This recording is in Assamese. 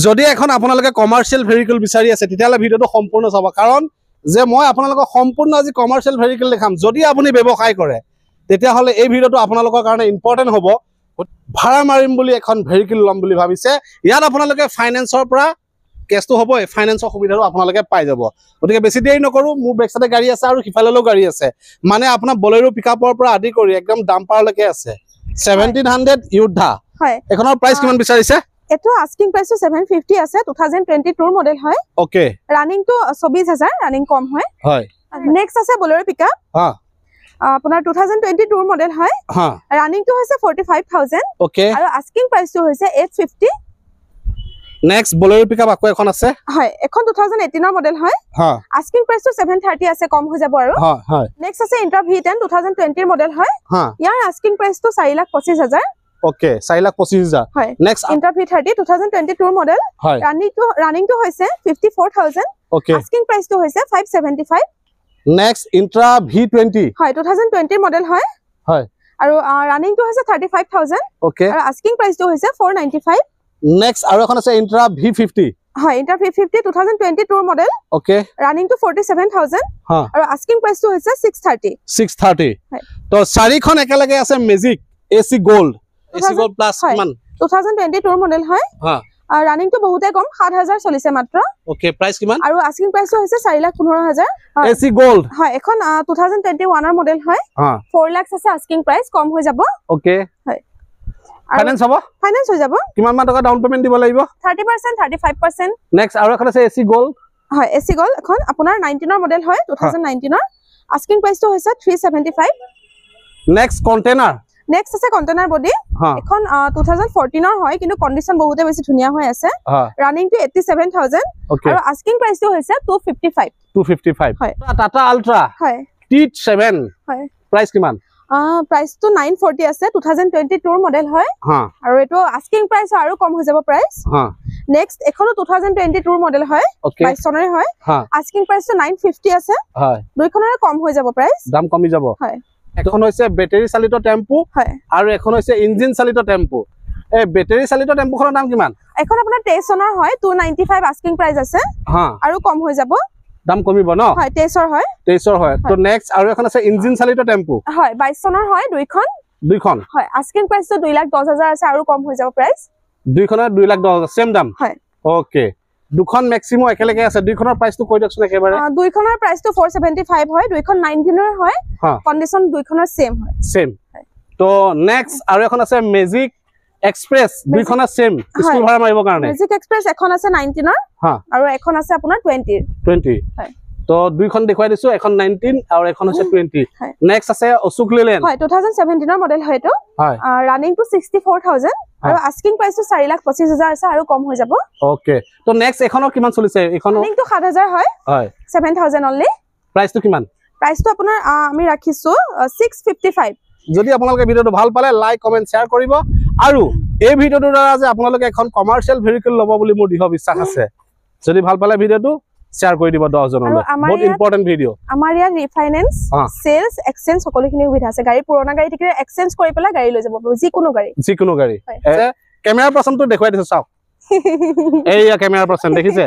যদি এখন আপোনালোকে কমাৰ্চিয়েল ভেহিকল বিচাৰি আছে তেতিয়াহ'লে ভিডিঅ'টো সম্পূৰ্ণ চাব কাৰণ যে মই আপোনালোকক সম্পূৰ্ণ আজি কমাৰ্চিয়েল ভেহিকল দেখাম যদি আপুনি ব্যৱসায় কৰে তেতিয়াহ'লে এই ভিডিঅ'টো আপোনালোকৰ কাৰণে ইম্পৰ্টেণ্ট হ'ব ভাড়া মাৰিম বুলি এখন ভেহিকল ল'ম বুলি ভাবিছে ইয়াত আপোনালোকে ফাইনেন্সৰ পৰা কেছটো হ'ব ফাইনেন্সৰ সুবিধাটো আপোনালোকে পাই যাব গতিকে বেছি দেৰি নকৰো মোৰ বেকসাইডে গাড়ী আছে আৰু সিফালেও গাড়ী আছে মানে আপোনাৰ বলেৰো পিকআপৰ পৰা আদি কৰি একদম ডাম্পাৰলৈকে আছে 1700 ইউদ্ধা হয় এখনৰ প্ৰাইস কিমান বিচাৰিছে এটো আস্কিং প্ৰাইস 750 আছে 2022 মডেল হয় ওকে ৰানিং তো 24000 ৰানিং কম হয় হয় নেক্সট আছে বলেৰো পিকআপ হা আপোনাৰ 2022 মডেল হয় হা ৰানিং তো হৈছে 45000 ওকে আৰু আস্কিং প্ৰাইস তো হৈছে 850 নেক্সট বলেৰো পিকআপ আকৌ এখন আছে হয় এখন 2018 মডেল হয় হা আস্কিং প্ৰাইস তো 730 আছে কম হৈ যাব আৰু হয় হয় নেক্সট আছে ইন্ট্ৰা V10 2020 মডেল হয় হা ইয়াৰ আস্কিং প্ৰাইস তো 425000 ওকে 425000 হয় নেক্সট ইন্ট্ৰা V30 2022 মডেল হয় ৰানিং তো হৈছে 54000 ওকে আস্কিং প্ৰাইস তো হৈছে 575 নেক্সট ইন্ট্ৰা V20 হয় 2020 মডেল হয় হয় আৰু ৰানিং তো হৈছে 35000 ওকে আৰু আস্কিং প্ৰাইস তো হৈছে 495 নেক্সট আৰু এখন আছে ইন্ট্ৰা V50 হয় Intra V50 2022 model okay running তো 47000 হা আৰু আস্কিং প্ৰাইস তো হৈছে 630 হয় তো চাৰিখন একেলগে আছে magic AC gold AC gold plus কিমান 2022 মডেল হয় হা ৰানিং তো বহুতে কম 7000 চলিছে মাত্ৰ ওকে প্ৰাইস কিমান আৰু আস্কিং প্ৰাইস তো হৈছে 4,15,000 এসি গোল্ড হয় এখন 2021 ৰ মডেল হয় হা 4 লাখ আছে আস্কিং প্ৰাইস কম হৈ যাব ওকে হয় ফাইনান্স হ'ব ফাইনান্স হৈ যাব কিমান মান টকা ডাউন পেমেন্ট দিব লাগিব 30% 35% নেক্সট আৰু এখন আছে এসি গোল্ড হয় এসি গোল্ড এখন আপোনাৰ 19 ৰ মডেল হয় 2019 ৰ আস্কিং প্ৰাইস তো হৈছে 375 নেক্সট কন্টেইনাৰ নেক্সট আছে কন্টেইনাৰ বডি এখন 2014 ৰ হয় কিন্তু কন্ডিশন বহুতে বেছি ধুনিয়া হৈ আছে ৰানিং তো 87000 আৰু আস্কিং প্ৰাইস তো হৈছে 255 হয় টাটা আল্ট্ৰা হয় T7 হয় প্ৰাইস কিমান প্ৰাইস তো 940 আছে 2022 ৰ মডেল হয় আৰু এটো আস্কিং প্ৰাইস আৰু কম হৈ যাব প্ৰাইস নেক্সট এখনো 2022 ৰ মডেল হয় 22 চনৰে হয় আস্কিং প্ৰাইস তো 950 আছে হয় দুইখনৰে কম হৈ যাব প্ৰাইস দাম কমি যাব হয় এখন হৈছে বেটাৰি চালিত টেম্পু হয় আৰু এখন হৈছে ইঞ্জিন চালিত টেম্পু এই বেটাৰি চালিত টেম্পুখনৰ দাম কিমান এখন আপোনাৰ 23 চনৰ হয় 295 আস্কিং প্ৰাইস আছে আৰু কম হৈ যাব দাম কমিব ন হয় 23 ৰ হয় 23 ৰ হয় তো নেক্সট আৰু এখন আছে ইঞ্জিন চালিত টেম্পু হয় 22 চনৰ হয় দুইখন হয় আস্কিং প্ৰাইস তো 2,10,000 আছে আৰু কম হৈ যাব প্ৰাইস দুইখনৰ 2,10,000 সেম দাম হয় ওকে দুখন ম্যাক্সিমাম একেলগে আছে দুইখনৰ প্ৰাইসটো কৈ দিয়কচোন একেবাৰে দুইখনৰ প্ৰাইস তো 475 হয় দুইখন 19 ৰ হয় কন্ডিশন দুইখনৰ সেম হয় সেম তো নেক্সট আৰু এখন আছে মেজিক এক্সপ্ৰেছ দুইখনৰ সেম স্কুল ভাড়া মাৰিব কাৰণে মেজিক এক্সপ্ৰেছ এখন আছে 19 ৰ আৰু এখন আছে আপোনাৰ 20 হয় তো দুইখন দেখুৱাই দিছো এখন 19 আৰু এখন আছে 20 নেক্সট আছে অশোক লেলেন হয় 2017 ৰ মডেল হয় তো ৰানিং তো 64000 আৰু আস্কিং প্ৰাইস তো 4,25,000 আছে আৰু কম হৈ যাব ওকে তো নেক্সট এখনৰ কিমান চলিছে এখনৰ ৰানিং তো 7000 হয় 7000 অনলি প্ৰাইস তো কিমান প্ৰাইস তো আপোনাৰ আমি ৰাখিছো 655 যদি আপোনালোকে ভিডিওটো ভাল পালে লাইক কমেন্ট শেয়াৰ কৰিব আৰু এই ভিডিওটোৰ দ্বাৰা যে আপোনালোকে এখন কমাৰ্চিয়েল ভেহিকল ল'ব বুলি মোৰ দৃঢ় বিশ্বাস আছে যদি ভাল পালে ভিডিওটো শেয়াৰ কৰি দিব 10 জনলৈ বহুত ইম্পৰ্টেন্ট ভিডিও আমাৰ ইয়াত ৰিফাইনেন্স সেলস এক্সচেঞ্জ সকলোখিনি সুবিধা আছে গাড়ী পুৰণা গাড়ী থাকিলে এক্সচেঞ্জ কৰি পেলাই গাড়ী লৈ যাব যিকোনো গাড়ী কেমেৰা পাৰ্সনটো দেখুৱাই দিছো চাওক এইয়া কেমেৰা পাৰ্সন দেখিছে